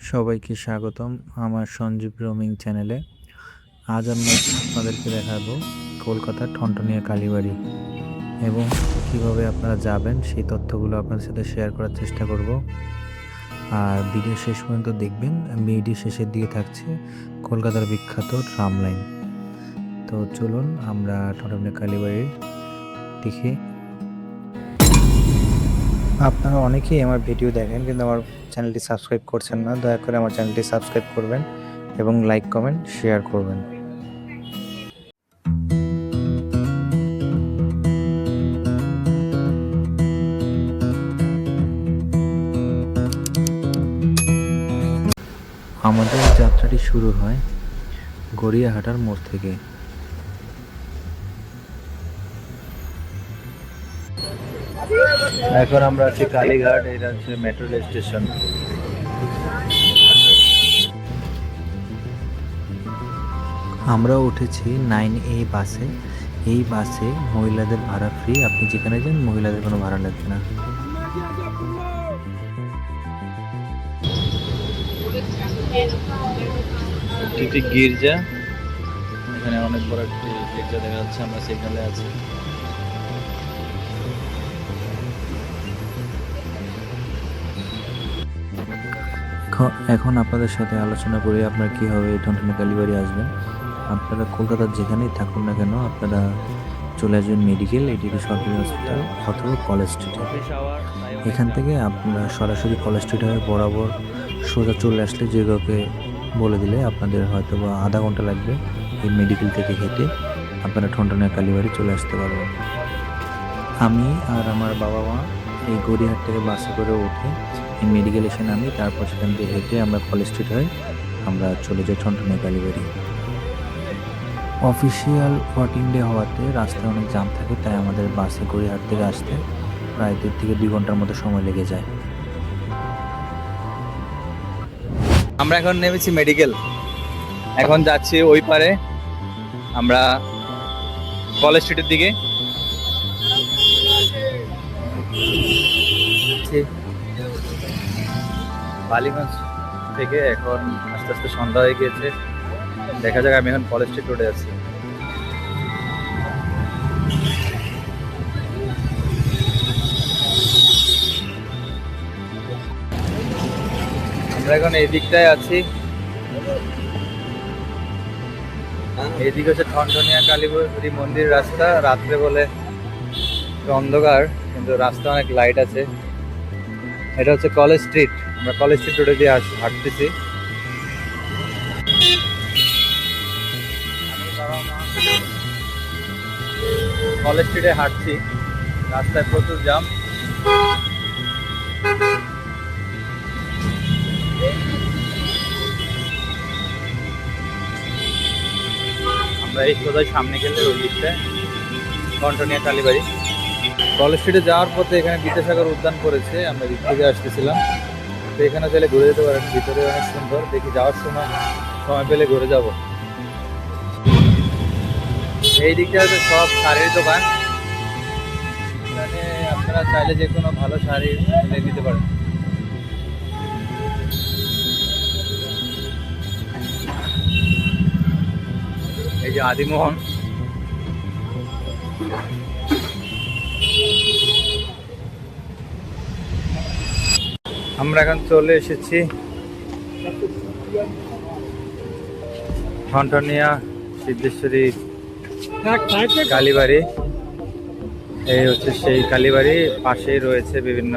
সবাইকে স্বাগতম আমার সঞ্জীব রোমিং চ্যানেলে। আজ আমি আপনাদেরকে দেখাবো কলকাতার ঠনঠনিয়া কালীবাড়ি এবং কিভাবে আপনারা যাবেন সেই তথ্যগুলো আপনাদের সাথে শেয়ার করার চেষ্টা করব। আর ভিডিও শেষ পর্যন্ত দেখবেন। ভিডিও শেষের দিকে থাকছে কলকাতার বিখ্যাত ট্রাম লাইন। তো চলুন আমরা ঠনঠনিয়া কালীবাড়ির দিকে। আপনারা অনেকেই আমার ভিডিও দেখেন কিন্তু আমার চ্যানেলটি সাবস্ক্রাইব করছেন না। দয়া করে আমার চ্যানেলটি সাবস্ক্রাইব করবেন এবং লাইক কমেন্ট শেয়ার করবেন। আমাদের যাত্রাটি শুরু হয় গড়িয়াহাটার মোড় থেকে। এখন আমরা আছি কালীঘাট, এটা হচ্ছে মেট্রো রেল স্টেশন। আমরা উঠেছি 9A বাসে। এই বাসে মহিলাদের ভাড়া ফ্রি, আপনি যেখানে যান মহিলাদের কোনো ভাড়া লাগবে না। একটি গির্জা, এখানে অনেক বড় একটি গির্জা দেখা যাচ্ছে, আমরা সেখানে আছি। এখন আপনাদের সাথে আলোচনা করি আপনার কীভাবে ঠনঠনিয়া কালীবাড়ি আসবেন। আপনারা কলকাতার যেখানেই থাকুন না কেন আপনারা চলে আসবেন মেডিকেল, এটিকে সরকারি হসপিটাল অথবা কলেজ স্ট্রিটে। এখান থেকে আপনারা সরাসরি কলেজ স্ট্রিট হয়ে বরাবর সোজা চলে আসলে যে কাউকে বলে দিলে আপনাদের হয়তো বা আধা ঘন্টা লাগবে এই মেডিকেল থেকে হেঁটে আপনারা ঠনঠনিয়া কালীবাড়ি চলে আসতে পারবেন। আমি আর আমার বাবা মা এই গড়িয়াহাট থেকে বাসে করে উঠে এই মেডিকেল এসে নামি, তারপর সেখান থেকে হেঁটে আমরা কলেজ স্ট্রিট হয়ে আমরা চলে যাই ঠনঠনিয়া কালীবাড়ি। অফিসিয়াল ওয়ার্কিং ডে হওয়াতে রাস্তায় অনেক জ্যাম থাকে, তাই আমাদের বাসে গড়িয়াহাট থেকে আসতে প্রায় 1.5 থেকে 2 ঘন্টার মতো সময় লেগে যায়। আমরা এখন নেমেছি মেডিকেল, এখন যাচ্ছি ওই পারে আমরা কলেজ স্ট্রিটের দিকে। বালিগঞ্জ থেকে এখন আস্তে আস্তে সন্ধ্যা হয়ে গিয়েছে, দেখা যাক। আমি এখন কলেজ স্ট্রিট রোডে আছি। আমরা এখন এই দিকটায় আছি। এইদিকে হচ্ছে ঠনঠনিয়া কালীবাড়ি মন্দির রাস্তা। রাত্রে বলে অন্ধকার, কিন্তু রাস্তা অনেক লাইট আছে। এটা হচ্ছে কলেজ স্ট্রিট, আমরা কলেজ স্ট্রিট রোডে দিয়ে হাঁটতেছি। কলেজ স্ট্রিটে হাঁটছি, রাস্তায় প্রচুর জ্যাম। আমরা এই সোজাই সামনে গেলে ওই দিকটায় ঠনঠনিয়া কালীবাড়ি। কলেজ স্ট্রিটে যাওয়ার পথে এখানে বিদ্যাসাগর উদ্যান করেছে, আমরা দিক থেকে আসতেছিলাম। তো এখানে চাইলে ঘুরে যেতে পারেন, ভিতরে অনেক সুন্দর। দেখি যাওয়ার সময় পেলে ঘুরে যাব। এই দিকটা হচ্ছে সব শাড়ির দোকান, এখানে আপনারা চাইলে যে কোনো ভালো শাড়ি নিতে পারেন। এই যে আদিমোহন, আমরা এখন চলে এসেছি ঠনঠনিয়া সিদ্ধেশ্বরী কালীবাড়ি। এই হচ্ছে সেই কালীবাড়ি, পাশেই রয়েছে বিভিন্ন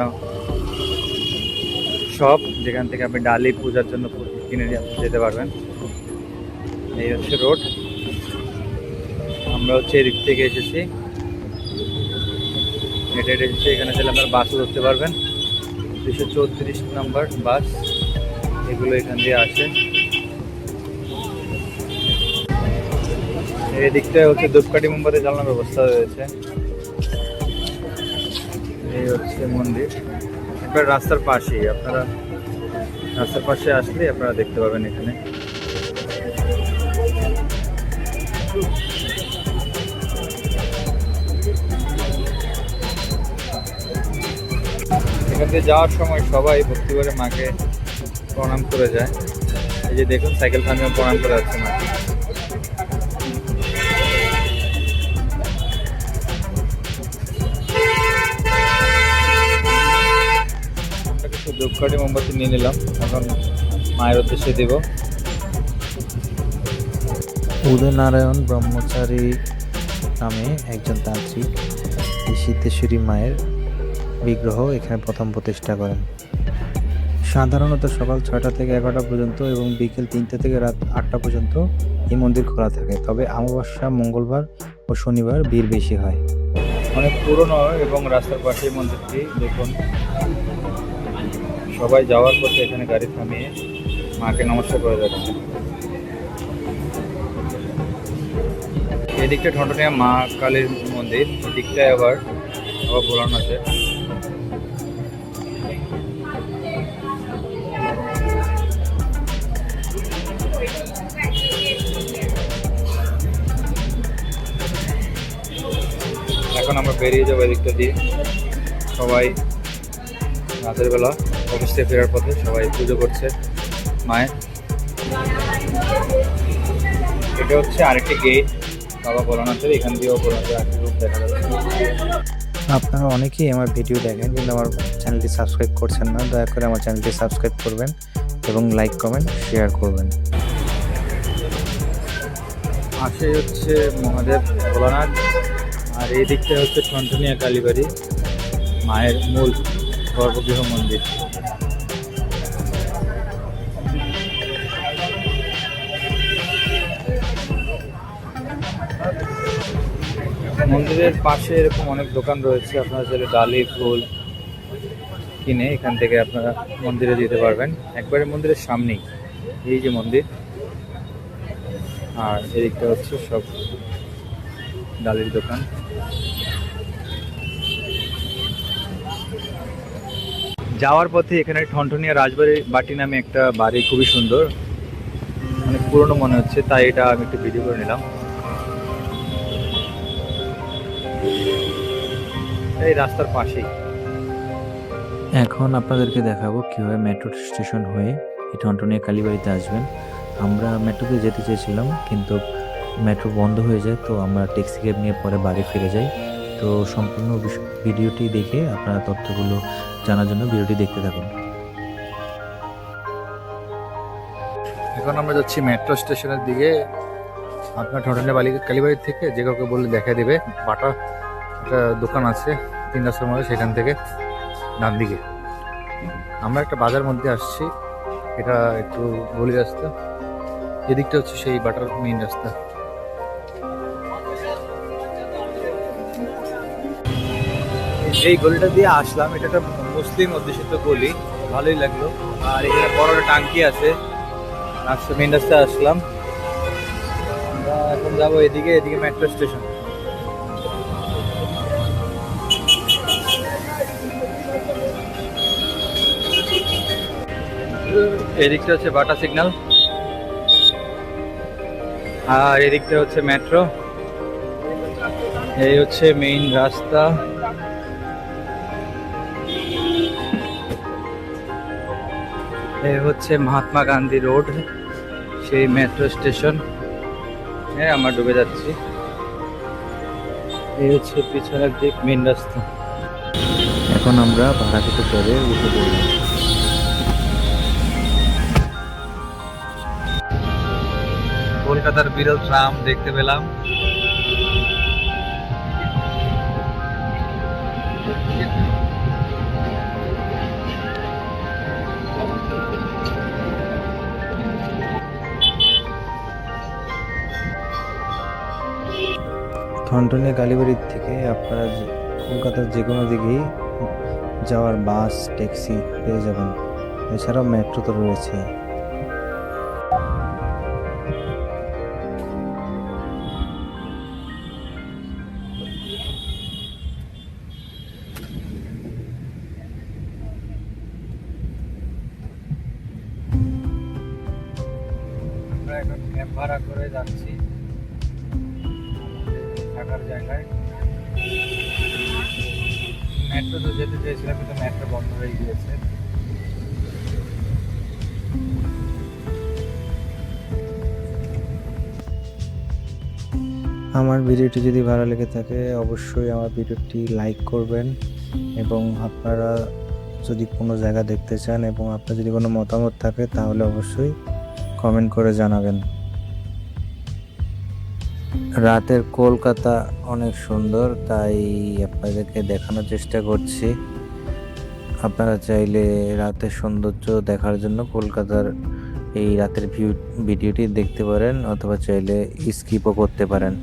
শপ যেখান থেকে আপনি ডালি পূজার জন্য কিনে যেতে পারবেন। এই হচ্ছে রোড, আমরা হচ্ছে এদিক থেকে এসেছি, হেঁটে হেঁটে এসেছি। এখানে চাইলে আপনার বাসও ধরতে পারবেন, 234 নম্বর বাস, এগুলো এখান দিয়ে আসে। এই দিকটায় হচ্ছে ধূপকাঠি মোমবাতি জ্বালানোর ব্যবস্থা রয়েছে। এই হচ্ছে মন্দির, একবার রাস্তার পাশেই। আপনারা রাস্তার পাশে আসলে আপনারা দেখতে পাবেন এখানে। এখান থেকে যাওয়ার সময় সবাই ভক্তি করে মাকে প্রণাম করে যায়। এই যে দেখুন সাইকেল থামিয়ে প্রণাম করে যাচ্ছে মাকে। আমরা কিছু ধূপকাঠি মোমবাতি নিয়ে নিলাম, এখন মায়ের উদ্দেশ্যে দেব। উদয়নারায়ণ ব্রহ্মচারী নামে একজন তান্ত্রিক এই সিদ্ধেশ্বরী মায়ের বিগ্রহ এখানে প্রথম প্রতিষ্ঠা করেন। সাধারণত সকাল 6টা থেকে 11টা পর্যন্ত এবং বিকেল 3টা থেকে রাত 8টা পর্যন্ত এই মন্দির খোলা থাকে, তবে অমাবস্যা, মঙ্গলবার ও শনিবার ভিড় বেশি হয়। অনেক পুরনো এবং রাস্তার পাশে মন্দিরটি দেখুন। সবাই যাওয়ার পথে এখানে গাড়ি থামিয়ে মাকে নমস্কার করে যাচ্ছে। এদিকটা ঠনঠনিয়া মা কালীর মন্দির, এদিকটায় আবার ভোলানাথের। এখন আমরা বেরিয়ে যাবো এদিকটা দিয়ে। সবাই রাতের বেলা অফিস থেকে ফেরার পথে সবাই পুজো করছে মায়ের। এটা হচ্ছে আরেকটি গেট বাবা ভোলানাথের, এখান দিয়েও ভোলানাথের আরেকটি রূপ দেখা যাচ্ছে। আপনারা অনেকেই আমার ভিডিও দেখেন কিন্তু আমার চ্যানেলটি সাবস্ক্রাইব করছেন না, দয়া করে আমার চ্যানেলটি সাবস্ক্রাইব করবেন এবং লাইক, কমেন্ট, শেয়ার করবেন। পাশে হচ্ছে মহাদেব ভোলানাথ, আর এই দিকটা হচ্ছে ঠনঠনিয়া কালীবাড়ি মায়ের মূল গর্ভগৃহ মন্দির। মন্দিরের পাশে এরকম অনেক দোকান রয়েছে, আপনারা চাইলে ডালি ফুল কিনে এখান থেকে আপনারা মন্দিরে দিতে পারবেন। একবারে মন্দিরের সামনেই এই যে মন্দির, আর এদিকটা হচ্ছে সব ডালির দোকান। যাওয়ার পথে এখানে ঠনঠনিয়া রাজবাড়ি বাটি নামে একটা বাড়ি, খুবই সুন্দর, অনেক পুরনো মনে হচ্ছে, তাই এটা আমি একটু ভিডিও করে নিলাম। এই রাস্তার পাশেই। এখন আপনাদেরকে দেখাবো কিভাবে মেট্রো স্টেশন হয়ে এই ঠনঠনিয়া কালীবাড়িতে আসবেন। আমরা মেট্রোতে যেতে চেয়েছিলাম কিন্তু মেট্রো বন্ধ হয়ে যায়, তো আমরা ট্যাক্সি ক্যাব নিয়ে পরে বাড়ি ফিরে যাই। তো সম্পূর্ণ ভিডিওটি দেখে আপনারা তথ্যগুলো জানার জন্য ভিডিওটি দেখতে থাকুন। এখন আমরা যাচ্ছি মেট্রো স্টেশনের দিকে। আপনার ঠনঠনিয়া কালীবাড়ি থেকে যে কাউকে বললে দেখা দেবে, বাটা একটা দোকান আছে 3 রাস্তার মধ্যে, সেখান থেকে ডান দিকে। আমরা একটা বাজার মধ্যে আসছি, এটা একটু গলি রাস্তা, এদিকটা হচ্ছে সেই বাটার মেইন রাস্তা। এই গলিটা দিয়ে আসলাম, এটা একটা মুসলিম অধ্যুষিত গলি, ভালোই লাগলো। আর এখানে বড় একটা টাঙ্কি আছে, রাস্তা মেইন রাস্তায় আসলাম। আমরা এখন যাবো এদিকে, এদিকে মেট্রো স্টেশন। এদিকটা হচ্ছে বাটা সিগন্যাল, আর এদিকটা হচ্ছে মেট্রো। এই হচ্ছে মেইন রাস্তা। এই হচ্ছে মহাত্মা গান্ধী রোড, সেই মেট্রো স্টেশন। হ্যাঁ, আমরা ঢুকে যাচ্ছি। এই হচ্ছে পিছনের দিক মেইন রাস্তা। এখন আমরা ভাড়াটিতে করে উঠে পড়লাম। কলকাতার বিরল ট্রাম দেখতে পেলাম। ঠনঠনিয়া কালীবাড়ির থেকে আপনারা কলকাতার যে কোনো দিকেই যাওয়ার বাস, ট্যাক্সি পেয়ে যাবেন। এছাড়াও মেট্রো তো রয়েছে। আমরা এখন ক্যাব ভাড়া করে যাচ্ছি থাকার জায়গায়। মেট্রো তো যেতে চেয়েছিলাম কিন্তু মেট্রো বন্ধ হয়ে গিয়েছে। আমার ভিডিওটি যদি ভালো লেগে থাকে অবশ্যই আমার ভিডিওটি লাইক করবেন, এবং আপনারা যদি কোনো জায়গা দেখতে চান এবং আপনার যদি কোনো মতামত থাকে তাহলে অবশ্যই কমেন্ট করে জানাবেন। রাতের কলকাতা অনেক সুন্দর, তাই আপনাদেরকে দেখানোর চেষ্টা করছি। আপনারা চাইলে রাতের সৌন্দর্য দেখার জন্য কলকাতার এই রাতের ভিডিওটি দেখতে পারেন, অথবা চাইলে স্কিপও করতে পারেন।